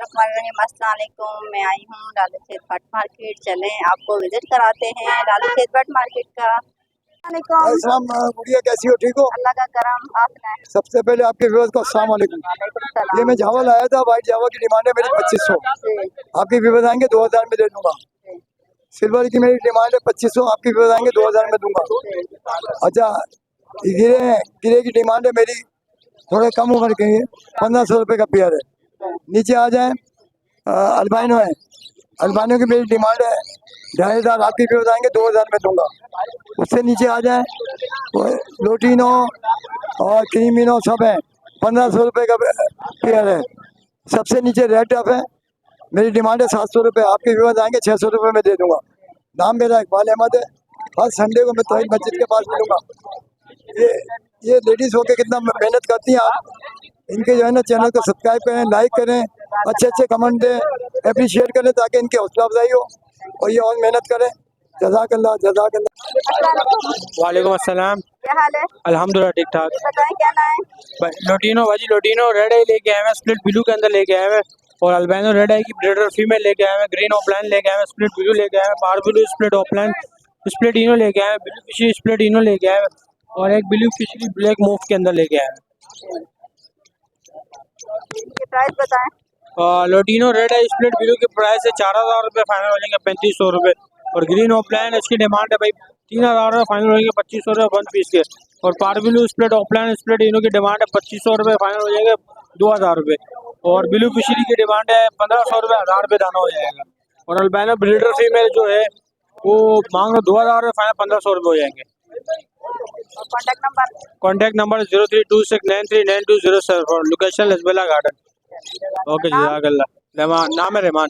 अस्सलाम वालेकुम। मैं आई हूँ लालू खेत भट मार्केट। चलें आपको विजिट कराते हैं लालू खेत भट मार्केट का। अस्सलाम गुड़िया, कैसी हो? ठीक हो? अल्लाह का करम। आप सुनाएं। सबसे पहले आपके व्यूअर्स को अस्सलाम वालेकुम। ये मैं जावा लाया था, वाइट जावा की डिमांड है मेरी 2500। आपके व्यूअर्स आएंगे 2000 में दे दूंगा। सिल्वर की मेरी डिमांड है 2500, आपके व्यूअर्स आएंगे 2000 में दूंगा। अच्छा, गिरे की डिमांड है मेरी थोड़े कम उम्र के, 1500 रुपये का पेयर है। नीचे आ जाए, अल्बाइनो है, अल्बाइनो की मेरी डिमांड है 2500, आपके व्यूअर्स आएंगे 2000 में दूंगा। उससे नीचे आ जाए, लोटिनो और क्रीमिनो सब है, 1500 रुपये का पेयर है। सबसे नीचे रेड टफ है, मेरी डिमांड है 700 रुपये, आपके व्यूअर्स आएंगे 600 रुपये में दे दूंगा। नाम मेरा इकबाल अहमद है। हर संडे को मैं तोहिद मस्जिद के पास मिलूंगा। ये लेडीज होके कितना मेहनत करती हैं आप, इनके जो है ना चैनल को सब्सक्राइब करें, लाइक करें, अच्छे अच्छे कमेंट दें, अप्रिशिएट करें ताकि इनकी हौसला अफजाई हो और ये और मेहनत करें। जज़ाकल्लाह जज़ाकल्लाह। वालेकुम अस्सलाम। क्या हाल है? अल्हम्दुलिल्लाह ठीक ठाक। बताएं क्या लाएं? लोटिनो भाजी, लोटिनो रेड आई लेके आए हैं, स्प्लिट ब्लू के अंदर लेके आए हैं, और अल्बाइनो रेड आई की ब्रीडर फीमेल लेके आए हैं, ग्रीन ऑफलाइन लेके आए हैं, स्प्लिट ब्लू लेके आए हैं, पार ब्लू स्प्लिट ऑफलाइन स्प्लिट इनो लेके आए हैं, ब्लू फिशरी स्प्लिट इनो लेके आए हैं, और एक ब्लू फिशरी ब्लैक मूव के अंदर लेके आए हैं। इनके प्राइस बताएं। लोटिनो रेड आई स्प्लिट ब्लू की प्राइस है 4000 रुपये, फाइनल हो जाएंगे 3500 रुपये। और ग्रीन ऑफलाइन इसकी डिमांड है भाई 3000 रुपये, फाइनल हो जाएंगे 2500 रुपये 1 पीस के। और पार ब्लू स्प्लिट ऑफलाइन स्प्लिट इनो की डिमांड है 2500 रुपये, फाइनल हो जाएंगे 2000 रुपये। और ब्लू फिशरी की डिमांड है 1500 रुपये, 1000 रुपये दाना हो जाएगा। और अल्बाइनो ब्रीडर फीमेल जो है वो मांग लो 2000 रुपये, फाइनल 1500 रुपये हो जाएंगे। Contact number 0326939207, location Lasbela garden. Okay जज़ाकल्लाह। नाम है रहमान।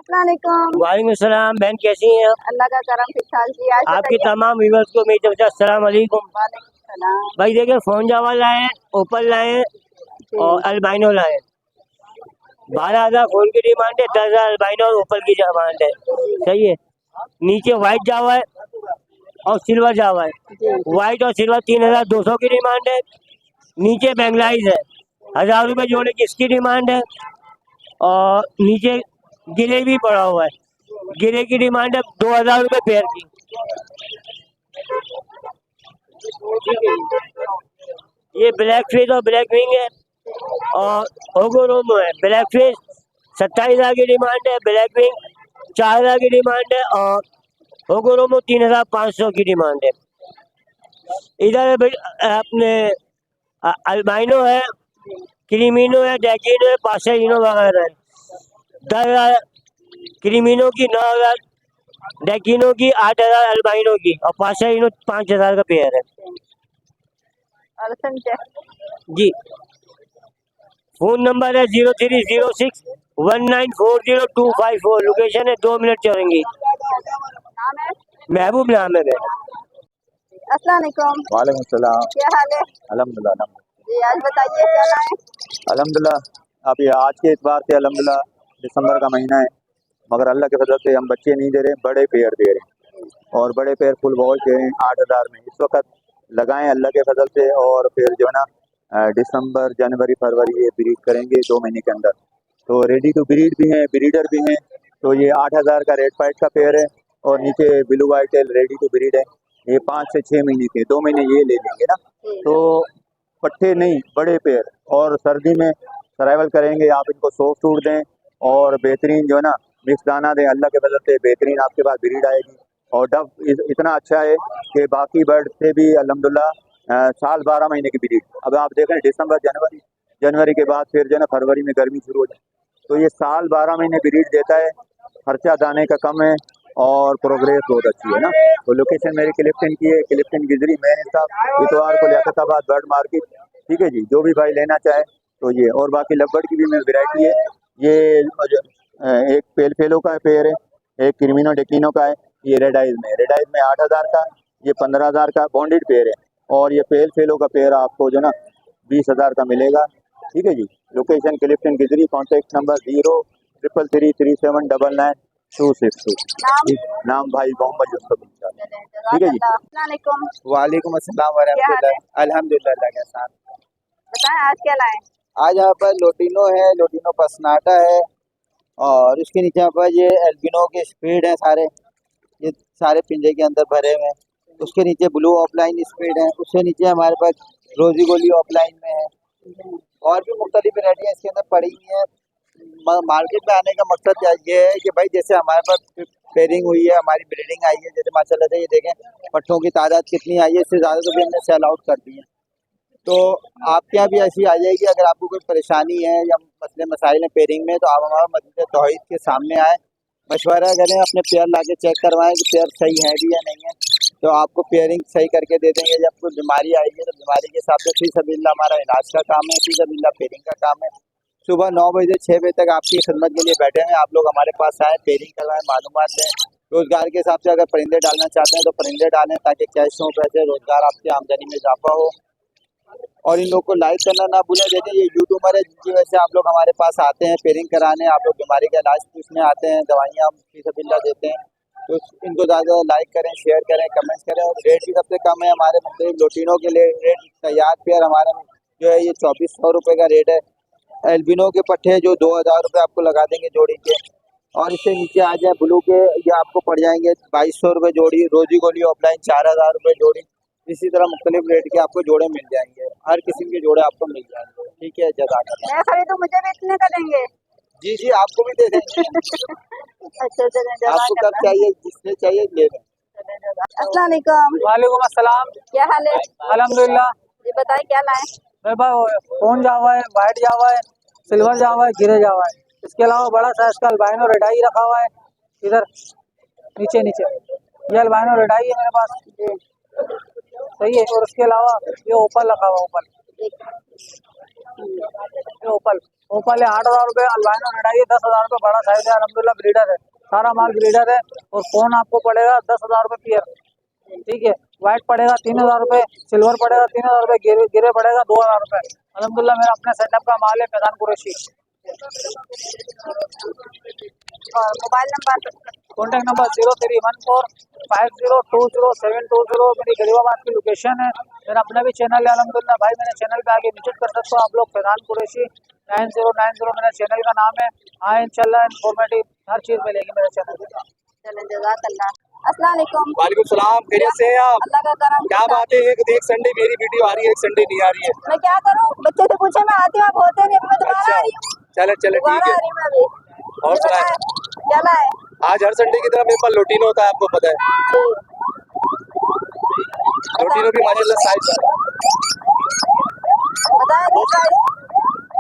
वालेकुम सलाम। बहन कैसी हैं आप? अल्लाह का करम ठीक ठाक जी। आज आपकी तमाम व्यूअर्स को मेरी तरफ से अस्सलाम वालेकुम। भाई देखिए, फोन जावा लाए, ओपल लाए और अल्बाइनो लाए। 12,000 फोन की डिमांड है, 10,000 अल्बाइनो और ओपल की डिमांड है। सही है। नीचे व्हाइट जावा है और सिल्वर जावा है। व्हाइट और सिल्वर 3200 की डिमांड है। नीचे बेंगलाइज है, 1000 रुपये जोड़े की इसकी डिमांड है। और नीचे गिरे भी पड़ा हुआ है, गिरे की डिमांड है 2000 रुपये पेयर की। ये ब्लैक फेस और ब्लैक विंग है, और ओगोरोमो है। ब्लैक फेस 27,000 की डिमांड है, ब्लैक विंग 4000 की डिमांड है, और ओगोरोमो 3500 की डिमांड है। इधर अपने अल्बाइनो है, क्रीमिनो है, डेकिनो है, पासेइनो वगैरह है। 10,000 क्रीमिनो की, 9,000 डेकिनो की, 8,000 अल्बाइनो की, और पासेइनो 5,000 का पेयर है जी। फोन नंबर है 0306194024। लोकेशन है 2 मिनट चलेंगी। महबूब नाम है मेरा। अस्सलाम वालेकुम। वालेकुम सलाम। क्या हाल है? अल्हम्दुलिल्लाह। जी आज बताइए क्या लाएं? अल्हम्दुलिल्लाह अभी आज के इतबार से अल्हम्दुलिल्लाह दिसंबर का महीना है, मगर अल्लाह के फजल से हम बच्चे नहीं दे रहे, बड़े पेयर दे रहे हैं, और बड़े पेयर फुल वॉश दे रहे हैं 8000 में इस वक्त लगाएं अल्लाह के फजल से। और फिर जो है ना दिसंबर जनवरी फरवरी ये ब्रीड करेंगे 2 महीने के अंदर। तो रेडी टू ब्रीड भी हैं, ब्रीडर भी हैं। तो ये 8000 का रेड फाइट का पेयर है, और नीचे blue white tail ready to breed है। ये 5 से 6 महीने के, 2 महीने ये ले लेंगे ना। तो पट्टे नहीं, बड़े पेयर, और सर्दी में सर्वाइवल करेंगे। आप इनको सॉफ्ट फूड दें और बेहतरीन जो है ना मिक्स दाना दें, अल्लाह के वजह से बेहतरीन आपके पास ब्रीड आएगी। और डब इतना अच्छा है कि बाकी बर्ड से भी अल्हम्दुलिल्लाह साल 12 महीने की ब्रीड। अब आप देखें दिसंबर जनवरी के बाद फिर जो है ना फरवरी में गर्मी शुरू हो जाए, तो ये साल 12 महीने ब्रीड देता है। खर्चा दाने का कम है और प्रोग्रेस बहुत अच्छी है ना। तो लोकेशन मेरी क्लिफ्टन की है, क्लिफ्टन गिजरी मेन साहब, इतवार को लियाकताबाद बर्ड मार्केट। ठीक है जी, जो भी भाई लेना चाहे तो ये। और बाकी लवबर्ड की भी मेरी वैरायटी है। ये एक पेल फेलो का पेयर है, एक क्रिमिनो डेकिनो का है। ये रेड आइज में 8000 का, ये 15000 का बॉन्डेड पेयर है। और ये पेल फेलो का पेयर आपको जो ना 20,000 का मिलेगा। ठीक है जी। Location Clifton Gizri, contact number 0333799262। नाम भाई मोहम्मद यूसुफ। ठीक है जी। वालेकुम अस्सलाम वरहमतुल्लाह। अल्हम्दुलिल्लाह के साथ। बताएं आज क्या लाएं? आज यहाँ पर लोटिनो है, लोटिनो पसनाटा है, और उसके नीचे यहाँ पर ये एल्बिनो के स्पीड है सारे, ये सारे पिंजरे के अंदर भरे हुए हैं। उसके नीचे ब्लू ऑफलाइन स्पीड है, उसके नीचे हमारे पास रोजी गोली ऑफलाइन में है, और भी मुख्तलिफ वैरायटियाँ इसके अंदर पड़ी हुई हैं। मार्केट में आने का मकसद ये है कि भाई जैसे हमारे पास पेयरिंग हुई है, हमारी ब्रीडिंग आई है, जैसे माशाल्लाह से ये देखें पट्ठों की तादाद कितनी आई है, इससे ज़्यादा तो भी हमने सेल आउट कर दी है। तो आपके यहाँ भी ऐसी आ जाएगी। अगर आपको कोई परेशानी है या मसले मसाइल हैं पेयरिंग में, तो आप हमारा मस्जिद तौहीद के सामने आए, मशवरा करें, अपने पेयर ला के चेक करवाएं कि पेयर सही है भी या नहीं है, तो आपको पेयरिंग सही करके दे देंगे। जब कोई बीमारी आएगी तो बीमारी के हिसाब से फी सबिल्ला हमारा इलाज का काम है, फी सबिल्ला पेयरिंग का काम है। सुबह 9 बजे से 6 बजे तक आपकी खिदमत के लिए बैठे हैं। आप लोग हमारे पास आए, पेयरिंग करवाएं, मालूमात लें। रोजगार के हिसाब से अगर परिंदे डालना चाहते हैं तो परिंदे डालें, ताकि कैश हो पैसे, रोजगार आपकी आमदनी में इजाफा हो। और इन लोग को लाइक करना ना भूलें। देखिए ये यूट्यूबर है जिनकी वजह से आप लोग हमारे पास आते हैं पेयरिंग कराने, आप लोग बीमारी का इलाज पूछने आते हैं, दवाइयाँ हम फीसबिल्ला देते हैं। तो इनको ज़्यादा लाइक करें, शेयर करें, कमेंट्स करें। और रेट भी सबसे कम है हमारे मुख्तलिफ लोटिनों के लिए। रेट तैयार पेयर हमारा जो है ये 2400 रुपये का रेट है। एल्बिनो के पट्टे जो 2000 रुपये आपको लगा देंगे जोड़ी के। और इससे नीचे आ जाए ब्लू के, ये आपको पड़ जाएंगे 2200 रुपये जोड़ी। रोजी गोली ऑफलाइन 4000 रुपये जोड़ी। इसी तरह मुख्तलिफ रेट के आपको जोड़े मिल जाएंगे, हर किस्म के जोड़े आपको मिल जाएंगे। ठीक है, जज़ाकल्लाह। मैं खरीदूं मुझे भी इतने का देंगे? जी जी, आपको भी दे देंगे। अच्छा चलें, आपको कब जज़ाकल्लाह। चाहिए, जिसने चाहिए ले लें। अस्सलाम वालेकुम। वालेकुम अस्सलाम। क्या हाल है? अल्हम्दुलिल्लाह। जी बताएं क्या लाएं? मेरे पास फोन जावा है, वाइट जावा है, सिल्वर जावा है, गिरे जावा है। इसके अलावा बड़ा साइज का अल्बाइनो रेडाई रखा हुआ है इधर नीचे नीचे। ये अल्बाइनो रेडाई है मेरे पास, सही है। और उसके अलावा ये ओपल रखा हुआ, ओपल, ये ओपल ओपल है 8000 रुपये। अल्बाइनो रेडाई है 10,000 रुपये, बड़ा साइज है, अल्हम्दुलिल्लाह ब्रीडर है, सारा माल ब्रीडर है। और फोन आपको पड़ेगा 10,000 रुपये पेयर, ठीक है। वाइट पड़ेगा 3000 रुपये, सिल्वर पड़ेगा 3000 रुपये, गिरे पड़ेगा 2000 रुपये। अल्हम्दुलिल्लाह मेरा अपने सेटअप का माल है, फैजान कुरैशी। और मोबाइल नंबर? Contact number 031450207220। मेरी गरीबाबाद की लोकेशन है। मेरा अपना भी चैनल है अल्हम्दुलिल्लाह भाई, मेरे चैनल पे आगे विजिट कर सकते हो आप लोग। फैजान कुरैशी 9090 मेरा चैनल का नाम है। हाँ इंशाल्लाह इन्फॉर्मेटिव हर चीज़ मिलेगी मेरे चैनल पे। चलें, जज़ाकल्लाह। अस्सलाम वालेकुम। वालेकुम सलाम, खैरियत से हैं आप? अल्लाह का करम। क्या बात है, एक संडे मेरी वीडियो आ रही है, एक संडे नहीं आ रही है। मैं क्या करूं, बच्चे से पूछे मैं आती हूँ, आप होते नहीं। अभी मैं दोबारा आ रही हूँ, चले चले ठीक दोबारा है। आ रही हूँ मैं अभी। और ये सुनाएं। बताएं, क्या लाए? आज हर संडे की तरह मेरे पास लोटिनो होता है, आपको पता है। लोटिनो भी माशाल्लाह साइज है। बताएं जी प्राइस।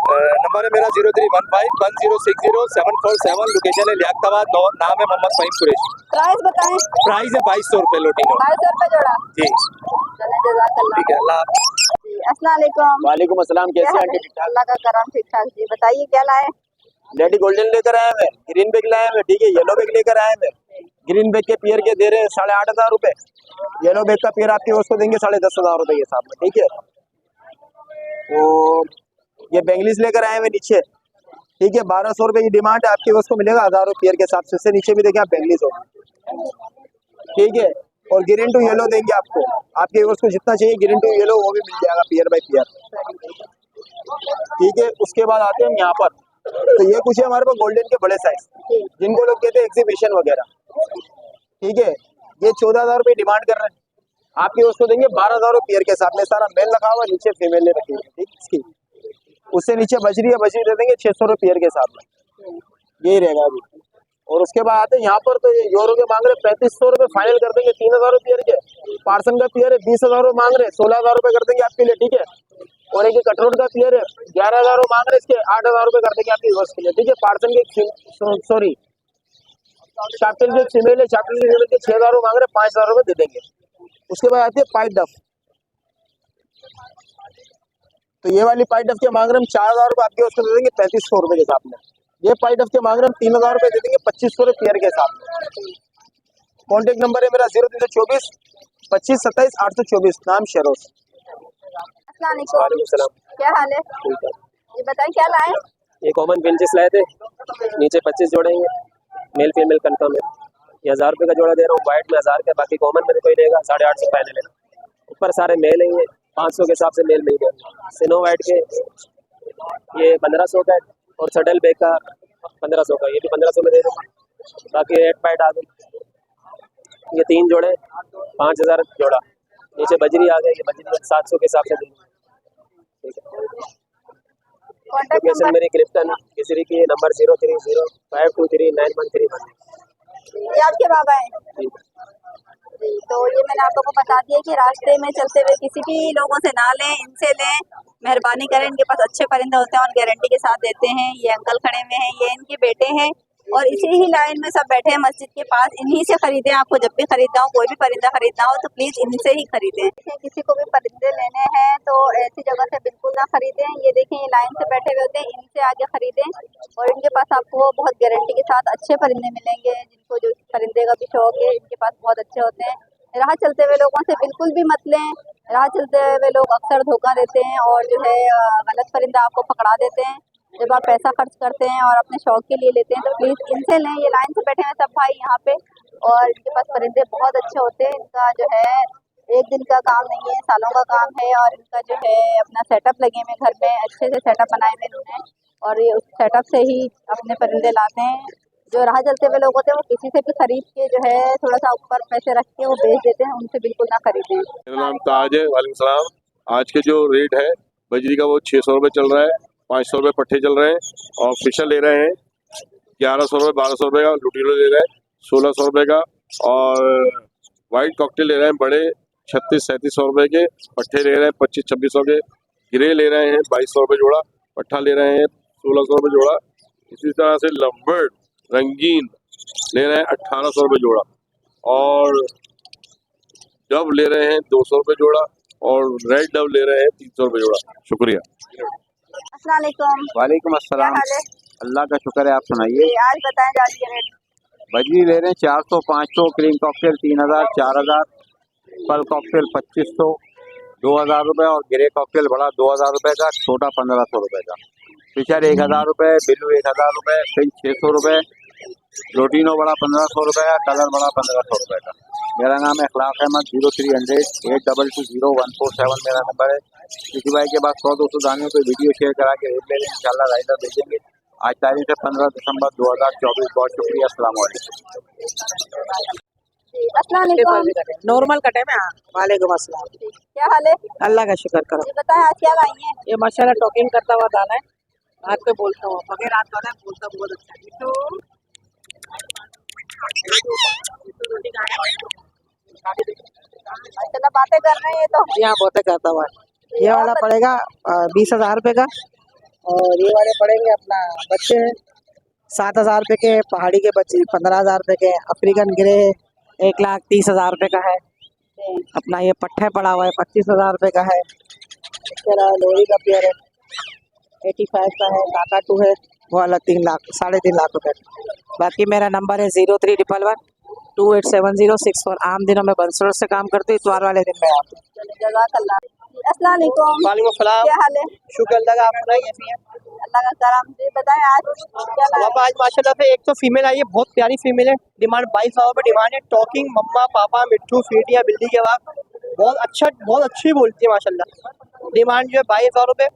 नंबर है मेरा 031510604747। लोकेशन है लियाकताबाद, नाम है मोहम्मद फ़हीम कुरैशी। प्राइस बताएं। प्राइस है 2200 रुपये लोटिनो। 2200 रुपये जोड़ा। जी चलें, जज़ाकल्लाह। ठीक है, अल्लाह हाफ़िज़। जी, अस्सलाम वालेकुम। वालेकुम अस्सलाम, क्या कैसे हाल हैं? है? अल्लाह का करम, ठीक ठाक। जी बताइए क्या लाए? लेडी गोल्डन लेकर आए हैं, ग्रीन बैग लाए हैं, ठीक है। येलो बैग लेकर आए हैं। ग्रीन बैग के पेयर के दे रहे हैं 8500 रुपये। येलो बैग का पेयर आपके उसको देंगे 10,500 रुपये के हिसाब में, ठीक है। और ये बेंगलीस लेकर आए हैं नीचे, ठीक है। 1200 रुपये की डिमांड है, आपके उसको मिलेगा 1000 रुपये पेयर के हिसाब से। इससे नीचे भी देखिए आप बेंगलीस हो, ठीक है। और ग्रीन टू येलो देंगे आपको, आपके उसको जितना चाहिए ग्रीन टू येलो वो भी मिल जाएगा पेयर बाय पेयर, ठीक है। उसके बाद आते हैं हम यहाँ पर, तो ये कुछ है हमारे पास गोल्डन के बड़े साइज, जिनको लोग कहते हैं एग्जीबिशन वगैरह, ठीक है। ये 14,000 रुपये डिमांड कर रहे हैं, आपके उसको देंगे 12,000 रुपये पेयर के साथ में। सारा मेल रखा हुआ, नीचे फीमेल ने रखी हुई, ठीक इसकी। उससे नीचे बजरी है, बजरी दे देंगे 600 रुपये पेयर के साथ में, यही रहेगा अभी। और उसके बाद आते हैं यहाँ पर, तो ये यूरो के मांग रहे 3500 रुपये, फाइनल कर देंगे 3000 रुपये पेयर के। पार्सन का पेयर है 20,000 रुपये मांग रहे, 16,000 रुपये कर देंगे आपके लिए, ठीक है। और एक कटरोट का पेयर है 11,000 रुपये मांग रहे, इसके 8,000 रुपये कर देंगे आपकी वर्ष के लिए, ठीक है। पार्सन के सॉरी चैप्टल के फीमेल है, चैप्टल के फीमेल के 6,000 रुपये मांग रहे, 5,000 रुपये दे देंगे। उसके बाद आती है पाइट डफ, तो ये वाली पाइट डफ के मांग रहे हम 4,000 रुपये, आपके उसको दे देंगे 3500 रुपये के हिसाब में। ये पाइट डफ के मांग रहे हम 3,000 रुपये दे देंगे 2500 रुपये पेयर के हिसाब में। कॉन्टेक्ट नंबर है मेरा 0324 25 27 824, नाम शेरोज। अस्सलाम वालेकुम। क्या हाल है? ये बताएं क्या लाए? ये कॉमन बेंचेस लाए थे, नीचे 25 जोड़ेंगे, मेल फीमेल कंफर्म है। ये 1000 रुपये का जोड़ा दे रहा हूँ, वाइट में 1000 का, बाकी कॉमन में कोई रहेगा 850 फाइनल है। ऊपर सारे मेल ही है, 500 के हिसाब से मेल मिल गया। सिनो वाइट के ये 1500 का है और सडल बैग का 1500 का, ये भी 1500 में दे दूँगा। बाकी रेड पाइट आ गई, ये 3 जोड़े 5000 जोड़ा। नीचे बजरी आ गई, ये बजरी 700 के हिसाब से दे दूँगा। ठीक है, कॉन्टैक्ट लोकेशन नंबर मेरी क्लिफ्टन केसरी की, नंबर 0305239131। ये आपके बाबा है जी। तो ये मैंने आप लोगों को बता दिया कि रास्ते में चलते हुए किसी भी लोगों से ना लें, इनसे लें, मेहरबानी करें। इनके पास अच्छे परिंदे होते हैं और गारंटी के साथ देते हैं। ये अंकल खड़े हुए हैं, ये इनके बेटे हैं और इसी ही लाइन में सब बैठे हैं मस्जिद के पास। इन्हीं से खरीदें। आपको जब भी खरीदना हो, कोई भी परिंदा खरीदना हो तो प्लीज इनसे ही खरीदें। किसी को भी परिंदे लेने हैं तो ऐसी जगह से बिल्कुल ना खरीदें। ये देखें, ये लाइन से बैठे हुए होते हैं, इनसे आगे खरीदें और इनके पास आपको बहुत गारंटी के साथ अच्छे परिंदे मिलेंगे। जिनको जो परिंदे का भी शौक है, इनके पास बहुत अच्छे होते हैं। राह चलते हुए लोगों से बिल्कुल भी मत लें। राह चलते हुए लोग अक्सर धोखा देते हैं और जो है गलत परिंदा आपको पकड़ा देते हैं। जब आप पैसा खर्च करते हैं और अपने शौक के लिए लेते हैं तो प्लीज इनसे लें। ये लाइन से बैठे हैं सब भाई यहाँ पे और इनके पास परिंदे बहुत अच्छे होते हैं। इनका जो है एक दिन का काम नहीं है, सालों का काम है और इनका जो है अपना सेटअप लगे हुए घर में, अच्छे से सेटअप बनाए हुए इन्होंने और ये उस सेटअप से ही अपने परिंदे लाते हैं। जो राह चलते हुए लोग होते हैं वो किसी से भी खरीद के जो है थोड़ा सा ऊपर पैसे रख के वो बेच देते हैं, उनसे बिल्कुल ना खरीदें। मेरा नाम ताज है। वालेकुम सलाम। आज के जो रेट है बजरी का वो 600 रुपये चल रहा है, 500 रुपये पट्टे चल रहे हैं और फिशर ले रहे हैं 1100 रुपये, 1200 रुपये का लुटीलो ले रहे हैं 1600 रुपये का और वाइट कॉकटेल ले रहे हैं बड़े 36-3700 रुपये के, पट्टे ले रहे हैं 25-2600 के, गिरे ले रहे हैं 2200 रुपये जोड़ा, पट्ठा ले रहे हैं 1600 रुपये जोड़ा। इसी तरह से लंबर्ड रंगीन ले रहे हैं 1800 रुपये जोड़ा और डब ले रहे हैं 200 रुपये जोड़ा और रेड डब ले रहे हैं 300 रुपये जोड़ा। शुक्रिया। अस्सलाम वालेकुम। वालेकुम क्या अस्सलाम। हाल है अल्लाह का शुक्र है, आप सुनाइए। जी, आज बताएं जाली के रेट। बजरी ले रहे हैं 400, 500, क्रीम कॉकटेल 3000, 4000, पल कॉकटेल 2500, 2000 रुपये और ग्रे कॉकटेल बड़ा 2000 रुपये का, छोटा 1500 रुपये का, फिशर 1000 रुपये, बिल्लू 1000 रुपये, फिंच 600 रुपये, लोटिनो बड़ा 1500 रुपये का, कलर बड़ा 1500 रुपये का। मेरा नाम है अखलाक अहमद। 0300-822-0147 मेरा नंबर है। किसी भाई के पास 100-200 दानियों को वीडियो शेयर करा के रेट ले लें, इंशाल्लाह राइडर भेजेंगे। आज तारीख है 15 दिसंबर 2024। बहुत शुक्रिया। अस्सलाम वालेकुम। अस्सलाम वालेकुम। नॉर्मल कटे में। हाँ, वालेकुम अस्सलाम। क्या हाल है? अल्लाह का शुक्र करो। जी बताएं आज क्या लाई हैं? ये माशाल्लाह टॉकिंग करता हुआ दाना है। रात पे बोलता हूँ, बगैर रात दाना है, बोलता बहुत अच्छा है। माशाल्लाह बातें कर रहे हैं तो। यहाँ बहुत करता हुआ। ये वाला पड़ेगा 20,000 रुपये का और ये वाले पड़ेंगे अपना बच्चे 7,000 रुपये के, पहाड़ी के बच्चे 15,000 रुपये के, अफ्रीकन ग्रे 1,30,000 रुपये का है। अपना ये पट्ठे पड़ा हुआ है 25,000 रुपये का है। इसके अलावा लोरी का पेयर है 85 का है, काकाटू है वो अलग 3 लाख 3.5 लाख रुपये। बाकी मेरा नंबर है 0311-287064। आम दिनों में बंसरों से काम करती हूँ, इतवार वाले दिन में आती हूँ। जज़ाकल्लाह। अस्सलाम वालेकुम। वालेकुम सलाम। क्या हाल है? शुक्र अल्लाह का, आप सुनाइए कैसी हैं? अल्लाह का करम। जी बताएं आज क्या लाए? अब आज माशाल्लाह से एक तो फीमेल आई है, बहुत प्यारी फीमेल है। डिमांड 22,000 रुपये डिमांड है। टॉकिंग मम्मा पापा मिट्टू फीटिया बिल्ली के बाद बहुत अच्छी बोलती है माशाल्लाह। डिमांड जो है 22,000 रुपये।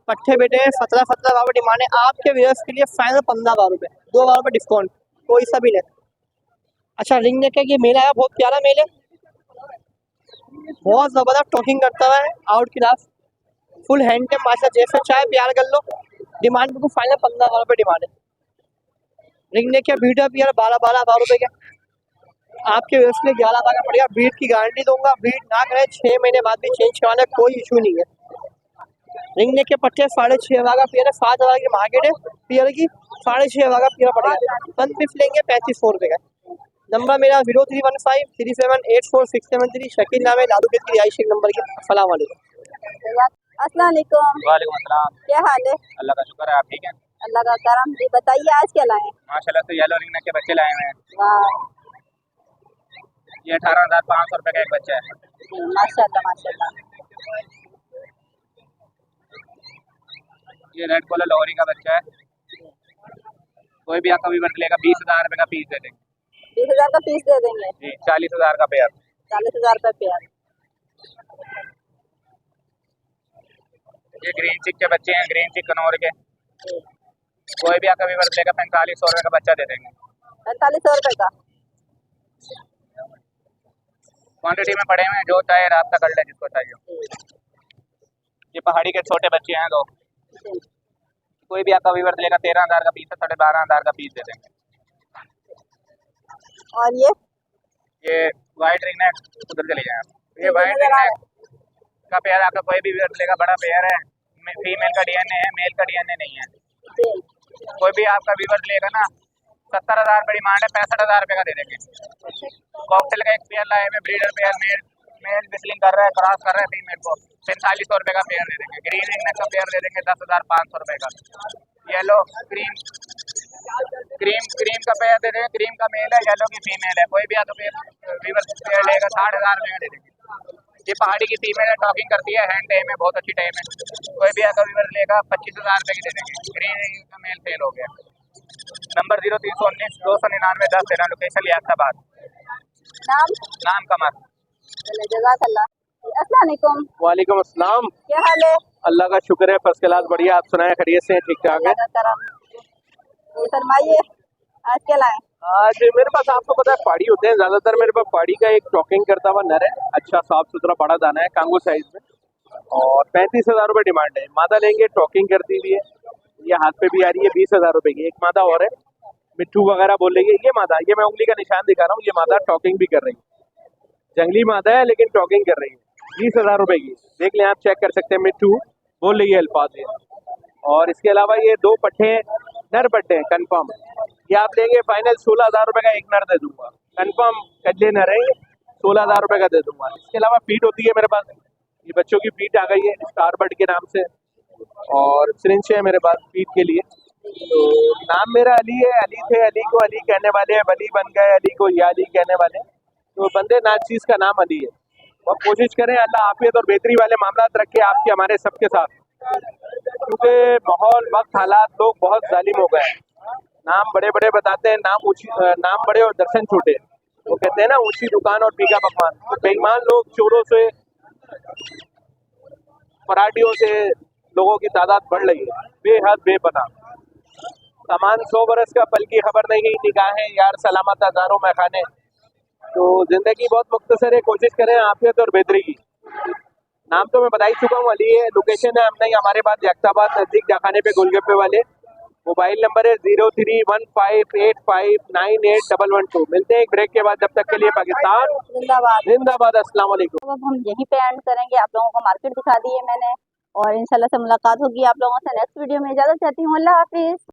पट्टे बेटे हैं 17,000 रुपये डिमांड है। आपके व्यूअर्स के लिए फाइनल 15,000 रुपये, 2,000 रुपये डिस्काउंट, कोई सा भी नहीं। अच्छा रिंग नेक का ये मेल आया, बहुत प्यारा मेल है, बहुत ज़बरदस्त टॉकिंग करता है, आउट क्लास, फुल हैंड टेम माशाल्लाह, जैसे चाहे प्यार कर लो। डिमांड बिल्कुल फाइनल 15,000 रुपये डिमांड है। रिंग नेक का बीट है 12,000 रुपये का। आपके व्यूअर्स के लिए 11,000 का पड़ेगा। बीट की गारंटी दूंगा, बीट ना करें 6 महीने बाद भी चेंज कराने कोई इशू नहीं है। रिंग नेक के पट्टे 6,500 का पेयर है, 7,000 की मार्केट है पेयर की, 6,500 का पेयर पड़ेगा। 1 पीस लेंगे 3500 रुपये का। नंबर मेरा 0315378467 शकील नाम है, लालू गेट की रिहाइश नंबर की। अस्सलाम वालेकुम। अस्सलाम वालेकुम। वालेकुम अस्सलाम। क्या हाल है? अल्लाह का शुक्र है, आप ठीक हैं? अल्लाह का करम। जी बताइए आज क्या लाए? माशाल्लाह से येलो रिंग नेक के बच्चे लाए हुए हैं। वाह, ये 18,500 रुपये का एक बच्चा है। माशाल्लाह माशाल्लाह। ये रेड कॉलर लोहरी का बच्चा है। कोई भी आपका भी वर्क लेगा 20,000 रुपये का पीस दे देंगे। 20,000 का पीस दे देंगे। जी 40,000 का पेयर। 40,000 रुपये पेयर। ये ग्रीन चिक के बच्चे हैं, ग्रीन चिक कनौर के। कोई भी आकर व्यूअर्स लेगा 4500 रुपये का बच्चा दे देंगे। 4500 रुपये का। क्वांटिटी में पड़े हुए हैं, जो चाहे रास्ता कर ले जिसको चाहिए। ये पहाड़ी के छोटे बच्चे हैं दो। कोई भी आकर व्यूअर्स लेगा 13000 का पीस है, 12500 का पीस दे देंगे। और ये वाइट रिंग नेक उधर चले जाए आप। ये वाइट रिंग नेक का पेयर आकर कोई भी व्यूअर्स लेगा, बड़ा पेयर है। फीमेल का डीएनए है, मेल का डीएनए नहीं है। कोई भी आपका व्यूअर्स लेगा ना 70000 रुपये डिमांड है, 65000 रुपये का दे देंगे। कॉकटेल का एक पेयर लाए हुए, ब्रीडर पेयर, मेल विस्लिंग कर रहा है, क्रॉस कर रहा है फीमेल को, 4500 रुपये का पेयर दे देंगे। ग्रीन रिंग नेक का पेयर दे देंगे 10500 रुपये का। येलो क्रीम का पेयर दे देंगे, क्रीम का मेल है, येलो की फीमेल है। कोई भी आकर व्यूअर्स पेयर लेगा 60000 रुपये का दे देंगे। ये पहाड़ी की फीमेल है, टॉकिंग करती है, हैंड टाइम है, बहुत अच्छी टाइम है। कोई भी आकर व्यूअर्स लेगा 25000 रुपये की दे देंगे। ग्रीन रिंग का मेल फेल हो गया। Number 0319 299 10 13, location Liaquatabad. नाम कमर। जज़ाकल्लाह। अस्सलाम वालेकुम। वालेकुम अस्सलाम। क्या हाल है? अल्लाह का शुक्र है, फर्स्ट क्लास, बढ़िया। आप सुनाए, खैरियत से? ठीक ठाक है। अल्लाह का करम। जी फरमाइए, आज क्या लाए? आज मेरे पास, आपको पता है पहाड़ी होते हैं ज्यादातर, मेरे पास पहाड़ी का एक टॉकिंग करता हुआ नर है, अच्छा साफ सुथरा बड़ा दाना है, कांगो साइज में, और 35000 रुपये डिमांड है। मादा लेंगे, टॉकिंग करती हुई है, ये हाथ पे भी आ रही है, 20000 रुपये की। एक मादा और है, मिट्टू वगैरह बोलेंगे। ये मादा, ये मैं उंगली का निशान दिखा रहा हूँ, ये मादा टॉकिंग भी कर रही है, जंगली मादा है लेकिन टॉकिंग कर रही है, 20000 रुपये की। देख लें आप, चेक कर सकते हैं, मिट्टू बोल रही है अल्फाज ये। और इसके अलावा ये 2 पट्टे नर पट्टे हैं कन्फर्म, ये आप लेंगे फाइनल 16000 रुपये का एक नर दे दूंगा, कन्फर्म कल्ले नर है, 16000 रुपये का दे दूंगा। इसके अलावा फीड होती है मेरे पास, ये बच्चों की फीड आ गई है स्टारबर्ड के नाम से, और सिरिंज है मेरे पास फीड के लिए। तो नाम मेरा अली है, अली थे, अली को अली कहने वाले, अब अली बन गए, अली को या अली कहने वाले। तो बंदे नाचीज का नाम अली है। और कोशिश करें अल्लाह आफियत और बेहतरी वाले मामला रखे आपके हमारे सबके साथ, क्योंकि माहौल, वक्त, हालात, लोग बहुत जालिम हो गए हैं। नाम बड़े बड़े बताते हैं, नाम बड़े और दर्शन छोटे। वो कहते हैं ना, ऊंची दुकान और फीका पकवान। तो बेईमान लोग, चोरों से, पराठियों से लोगों की तादाद बढ़ रही है, बेहद बेपनाह। सामान 100 बरस का, पल की खबर नहीं, निगाहें यार सलामत हजारों में खाने। तो जिंदगी बहुत मुख्तसर है, कोशिश करें आफियत और बेहतरी की। नाम तो मैं बता ही चुका हूँ, अली है। लोकेशन है हमने हमारे पास याकताबाद नजदीक जाखाने पे गोलगप्पे वाले। मोबाइल नंबर है 031585981112। मिलते हैं एक ब्रेक के बाद, जब तक के लिए पाकिस्तान जिंदाबाद। अस्सलाम वालेकुम। अब हम यहीं पे एंड करेंगे। आप लोगों को मार्केट दिखा दी है मैंने, और इंशाल्लाह से मुलाकात होगी आप लोगों से नेक्स्ट वीडियो में। इजाजत चाहती हूँ, अल्लाह हाफिज।